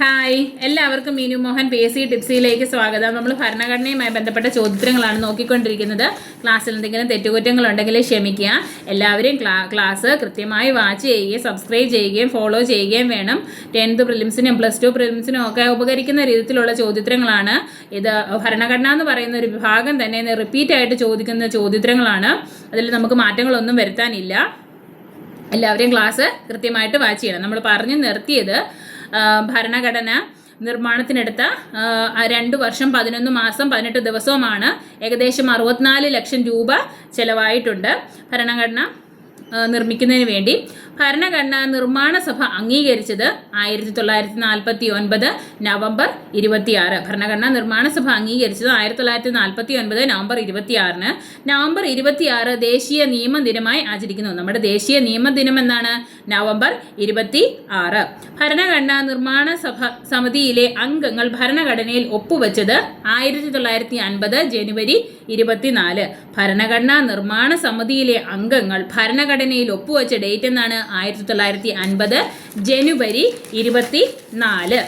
Hi, എല്ലാവർക്കും Meenu Mohan PSC ടിപ്സിയിലേക്ക് സ്വാഗതം. നമ്മൾ ഭരണഘടനയുമായി ബന്ധപ്പെട്ട ചോദ്യങ്ങളാണ് നോക്കിക്കൊണ്ടിരിക്കുന്നത്. ക്ലാസ്സിൽ എന്തെങ്കിലും തെറ്റുകുറ്റങ്ങളുണ്ടെങ്കിൽ ക്ഷമിക്കുക. എല്ലാവരും ക്ലാസ് കൃത്യമായി വാച്ച് ചെയ്യുകയും സബ്സ്ക്രൈബ് ചെയ്യുകയും ഫോളോ ചെയ്യുകയും വേണം. 10th പ്രിലിംസിനും +2 പ്രിലിംസിനും ഒക്കെ ഉപകരിക്കുന്ന രീതിയിലുള്ള ചോദ്യങ്ങളാണ് ഇത്. ഭരണഘടന എന്ന് പറയുന്ന ഒരു വിഭാഗം തന്നെ റിപ്പീറ്റ് ആയിട്ട് ചോദിക്കുന്ന ചോദ്യങ്ങളാണ്. അതിൽ നമുക്ക് മാറ്റങ്ങളൊന്നും വരുത്താനില്ല. എല്ലാവരും ക്ലാസ് കൃത്യമായിട്ട് വാച്ച് ചെയ്യണം. നമ്മൾ പറഞ്ഞു നിർത്തിയത് ഭരണഘടന നിർമ്മാണത്തിനെടുത്ത 2 വർഷം 11 മാസം 18 ദിവസവുമാണ്. ഏകദേശം 64 ലക്ഷം രൂപ ചെലവായിട്ടുണ്ട് ഭരണഘടന നിർമ്മിക്കുന്നതിന് വേണ്ടി. ഭരണഘടനാ നിർമ്മാണ സഭ അംഗീകരിച്ചത് 1949 നവംബർ 26. ഭരണഘടനാ നിർമ്മാണ സഭ അംഗീകരിച്ചത് 1949 നവംബർ 26. നവംബർ 26 ദേശീയ നിയമദിനമായി ആചരിക്കുന്നു. നമ്മുടെ ദേശീയ നിയമദിനം എന്നാണ് നവംബർ 26. ഭരണഘടനാ നിർമ്മാണ സമിതിയിലെ അംഗങ്ങൾ ഭരണഘടനയിൽ ഒപ്പുവെച്ചത് 1950 ജനുവരി 24. ഭരണഘടനാ നിർമ്മാണ സമിതിയിലെ അംഗങ്ങൾ ഭരണഘടനയിൽ ഒപ്പുവെച്ച ഡേറ്റ് എന്നാണ് 1950 ജനുവരി 24.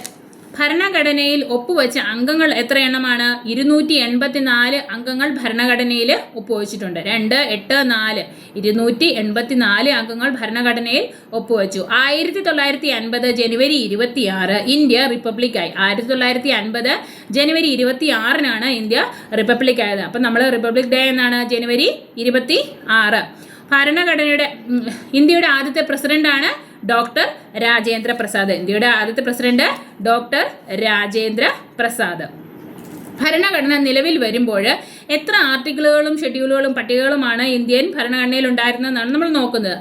ഭരണഘടനയിൽ ഒപ്പുവെച്ച അംഗങ്ങൾ എത്ര എണ്ണമാണ്? 284 അംഗങ്ങൾ ഭരണഘടനയിൽ ഒപ്പുവെച്ചിട്ടുണ്ട്. 2, 8, 4 284 അംഗങ്ങൾ ഭരണഘടനയിൽ ഒപ്പുവെച്ചു. 1950 ജനുവരി 26 ഇന്ത്യ റിപ്പബ്ലിക്കായി. 1950 ജനുവരി 26 ഇന്ത്യ റിപ്പബ്ലിക്കായത്. അപ്പം നമ്മൾ റിപ്പബ്ലിക് ഡേ എന്നാണ് ജനുവരി 26. ഭരണഘടനയുടെ ഇന്ത്യയുടെ ആദ്യത്തെ പ്രസിഡന്റാണ് ഡോക്ടർ രാജേന്ദ്ര പ്രസാദ്. ഇന്ത്യയുടെ ആദ്യത്തെ പ്രസിഡന്റ് ഡോക്ടർ രാജേന്ദ്ര പ്രസാദ്. ഭരണഘടന നിലവിൽ വരുമ്പോൾ എത്ര ആർട്ടിക്കിളുകളും ഷെഡ്യൂളുകളും പട്ടികകളുമാണ് ഇന്ത്യൻ ഭരണഘടനയിൽ ഉണ്ടായിരുന്നതെന്നാണ് നമ്മൾ നോക്കുന്നത്.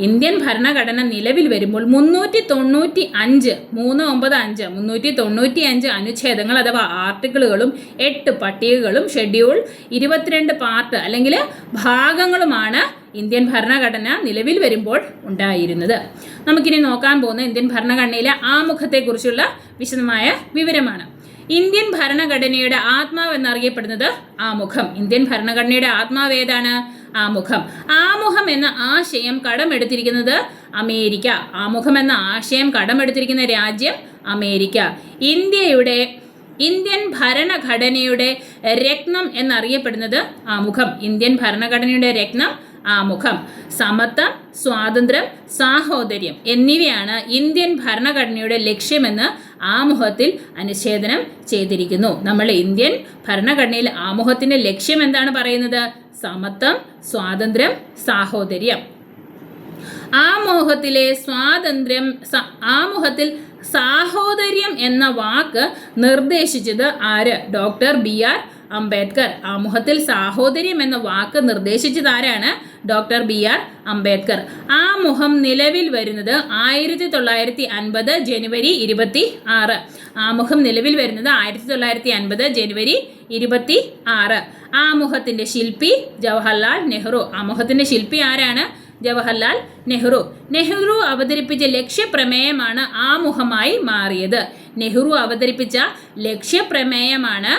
ഇന്ത്യൻ ഭരണഘടന നിലവിൽ വരുമ്പോൾ 395 അനുച്ഛേദങ്ങൾ അഥവാ ആർട്ടിക്കിളുകളും 8 പട്ടികകളും ഷെഡ്യൂൾ 22 പാർട്ട് അല്ലെങ്കിൽ ഭാഗങ്ങളുമാണ് ഇന്ത്യൻ ഭരണഘടന നിലവിൽ വരുമ്പോൾ ഉണ്ടായിരുന്നത്. നമുക്കിനി നോക്കാൻ പോകുന്ന ഇന്ത്യൻ ഭരണഘടനയിലെ ആമുഖത്തെക്കുറിച്ചുള്ള വിശദമായ വിവരമാണ്. ഇന്ത്യൻ ഭരണഘടനയുടെ ആത്മാവ് എന്നറിയപ്പെടുന്നത് ആമുഖം. ഇന്ത്യൻ ഭരണഘടനയുടെ ആത്മാവ് ഏതാണ്? ആമുഖം. ആമുഖം എന്ന ആശയം കടമെടുത്തിരിക്കുന്നത് അമേരിക്ക. ആമുഖം എന്ന ആശയം കടമെടുത്തിരിക്കുന്ന രാജ്യം അമേരിക്ക. ഇന്ത്യൻ ഭരണഘടനയുടെ രത്നം എന്നറിയപ്പെടുന്നത് ആമുഖം. ഇന്ത്യൻ ഭരണഘടനയുടെ രത്നം ആമുഖം. സമത്വം, സ്വാതന്ത്ര്യം, സാഹോദര്യം എന്നിവയാണ് ഇന്ത്യൻ ഭരണഘടനയുടെ ലക്ഷ്യമെന്ന് ആമുഖത്തിൽ അനുച്ഛേദനം ചെയ്തിരിക്കുന്നു. നമ്മൾ ഇന്ത്യൻ ഭരണഘടനയിൽ ആമുഖത്തിന്റെ ലക്ഷ്യം എന്താണ് പറയുന്നത്? സമത്വം, സ്വാതന്ത്ര്യം, സാഹോദര്യം. ആമുഖത്തിൽ സാഹോദര്യം എന്ന വാക്ക് നിർദ്ദേശിച്ചത് ആര്? Doctor BR Ambedkar. ആമുഖത്തിൽ സാഹോദര്യം എന്ന വാക്ക് നിർദ്ദേശിച്ചത് ആരാണ്? Doctor BR Ambedkar. ആമുഖം നിലവിൽ വരുന്നത് 1950 ജനുവരി 26. ആമുഖം നിലവിൽ വരുന്നത് 1950 ജനുവരി 26. ആമുഖത്തിന്റെ ശില്പി ജവഹർലാൽ നെഹ്റു. ആമുഖത്തിന്റെ ശില്പി ആരാണ്? ജവഹർലാൽ നെഹ്റു. നെഹ്റു അവതരിപ്പിച്ച ലക്ഷ്യപ്രമേയമാണ് ആമുഖമായി മാറിയത്. നെഹ്റു അവതരിപ്പിച്ച ലക്ഷ്യപ്രമേയമാണ്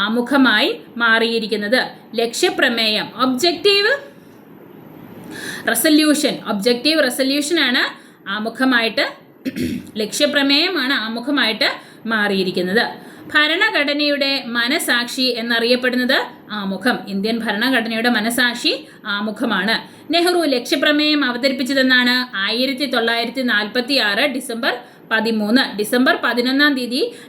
ആമുഖമായി മാറിയിരിക്കുന്നത്. ലക്ഷ്യപ്രമേയം ഒബ്ജക്റ്റീവ് റെസല്യൂഷൻ ആണ് ആമുഖമായിട്ട്, ലക്ഷ്യപ്രമേയമാണ് ആമുഖമായിട്ട് മാറിയിരിക്കുന്നത്. ഭരണഘടനയുടെ മനസാക്ഷി എന്നറിയപ്പെടുന്നത് ആമുഖം. ഇന്ത്യൻ ഭരണഘടനയുടെ മനസാക്ഷി ആമുഖമാണ്. നെഹ്റു ലക്ഷ്യപ്രമേയം അവതരിപ്പിച്ചതെന്നാണ് 1946 ഡിസംബർ 11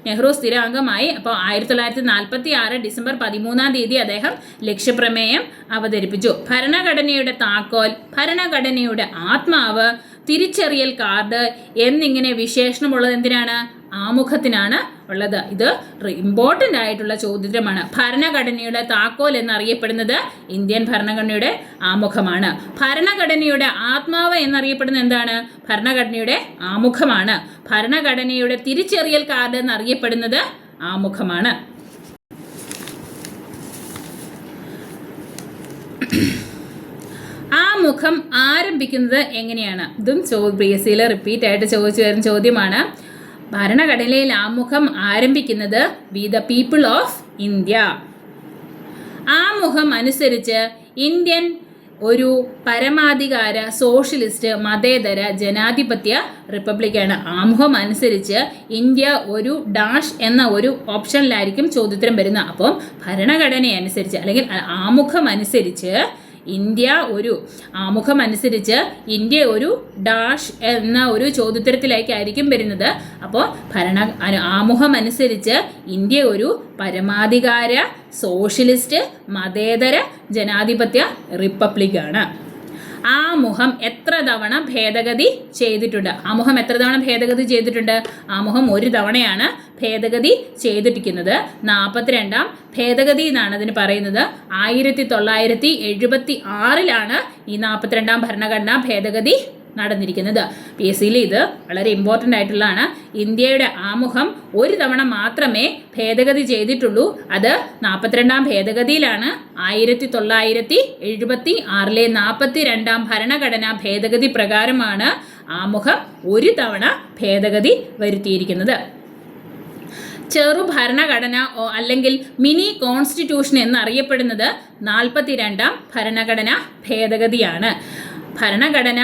നെഹ്റു സ്ഥിരാംഗമായി. അപ്പോൾ 1946 ഡിസംബർ 13 അദ്ദേഹം ലക്ഷ്യപ്രമേയം അവതരിപ്പിച്ചു. ഭരണഘടനയുടെ താക്കോൽ, ഭരണഘടനയുടെ ആത്മാവ്, തിരിച്ചറിയൽ കാർഡ് എന്നിങ്ങനെ വിശേഷണമുള്ളത് എന്തിനാണ്? ആമുഖത്തിനാണ് ഉള്ളത്. ഇത് ഇമ്പോർട്ടൻ്റ് ആയിട്ടുള്ള ചോദ്യമാണ്. ഭരണഘടനയുടെ താക്കോൽ എന്നറിയപ്പെടുന്നത് ഇന്ത്യൻ ഭരണഘടനയുടെ ആമുഖമാണ്. ഭരണഘടനയുടെ ആത്മാവ് എന്നറിയപ്പെടുന്നത് എന്താണ്? ഭരണഘടനയുടെ ആമുഖമാണ്. ഭരണഘടനയുടെ തിരിച്ചറിയൽ കാർഡ് എന്നറിയപ്പെടുന്നത് ആമുഖമാണ്. ആമുഖം ആരംഭിക്കുന്നത് എങ്ങനെയാണ്? ഇതും PSCയിൽ റിപ്പീറ്റ് ആയിട്ട് ചോദിച്ചു വരുന്ന ചോദ്യമാണ്. ഭരണഘടനയിൽ ആമുഖം ആരംഭിക്കുന്നത് we the people of India. ആമുഖം അനുസരിച്ച് ഇന്ത്യൻ ഒരു പരമാധികാര സോഷ്യലിസ്റ്റ് മതേതര ജനാധിപത്യ റിപ്പബ്ലിക്കാണ്. ആമുഖം അനുസരിച്ച് ഇന്ത്യ ഒരു ഡാഷ് എന്ന ഒരു ഓപ്ഷനിലായിരിക്കും ചോദ്യോത്തരം വരുന്നത്. അപ്പം ഭരണഘടനയനുസരിച്ച് അല്ലെങ്കിൽ ആമുഖം അനുസരിച്ച് ഇന്ത്യ ഒരു ഡാഷ് എന്ന ഒരു ചോദ്യോത്തരത്തിലേക്കായിരിക്കും വരുന്നത്. അപ്പോൾ ആമുഖം അനുസരിച്ച് ഇന്ത്യ ഒരു പരമാധികാര സോഷ്യലിസ്റ്റ് മതേതര ജനാധിപത്യ റിപ്പബ്ലിക്കാണ്. ആമുഖം എത്ര തവണ ഭേദഗതി ചെയ്തിട്ടുണ്ട്? ആമുഖം ഒരു തവണയാണ് ഭേദഗതി ചെയ്തിരിക്കുന്നത്. 42ാം ഭേദഗതി എന്നാണ് അതിന് പറയുന്നത്. 1976 ഈ 42ാം ഭരണഘടനാ ഭേദഗതി നടന്നിരിക്കുന്നത്. PSCയിൽ ഇത് വളരെ ഇമ്പോർട്ടൻ്റ് ആയിട്ടുള്ളതാണ്. ഇന്ത്യയുടെ ആമുഖം ഒരു തവണ മാത്രമേ ഭേദഗതി ചെയ്തിട്ടുള്ളൂ. അത് 42ാം ഭേദഗതിയിലാണ്. 1976 42ാം ഭരണഘടനാ ഭേദഗതി പ്രകാരമാണ് ആമുഖം ഒരു തവണ ഭേദഗതി വരുത്തിയിരിക്കുന്നത്. ചെറു ഭരണഘടന അല്ലെങ്കിൽ മിനി കോൺസ്റ്റിറ്റ്യൂഷൻ എന്നറിയപ്പെടുന്നത് 42ാം ഭരണഘടനാ ഭേദഗതിയാണ്. ഭരണഘടന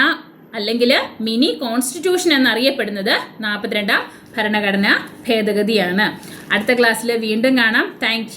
അല്ലെങ്കിൽ മിനി കോൺസ്റ്റിറ്റ്യൂഷൻ എന്നറിയപ്പെടുന്നത് 42ാം ഭരണഘടനാ ഭേദഗതിയാണ്. അടുത്ത ക്ലാസ്സിൽ വീണ്ടും കാണാം. താങ്ക്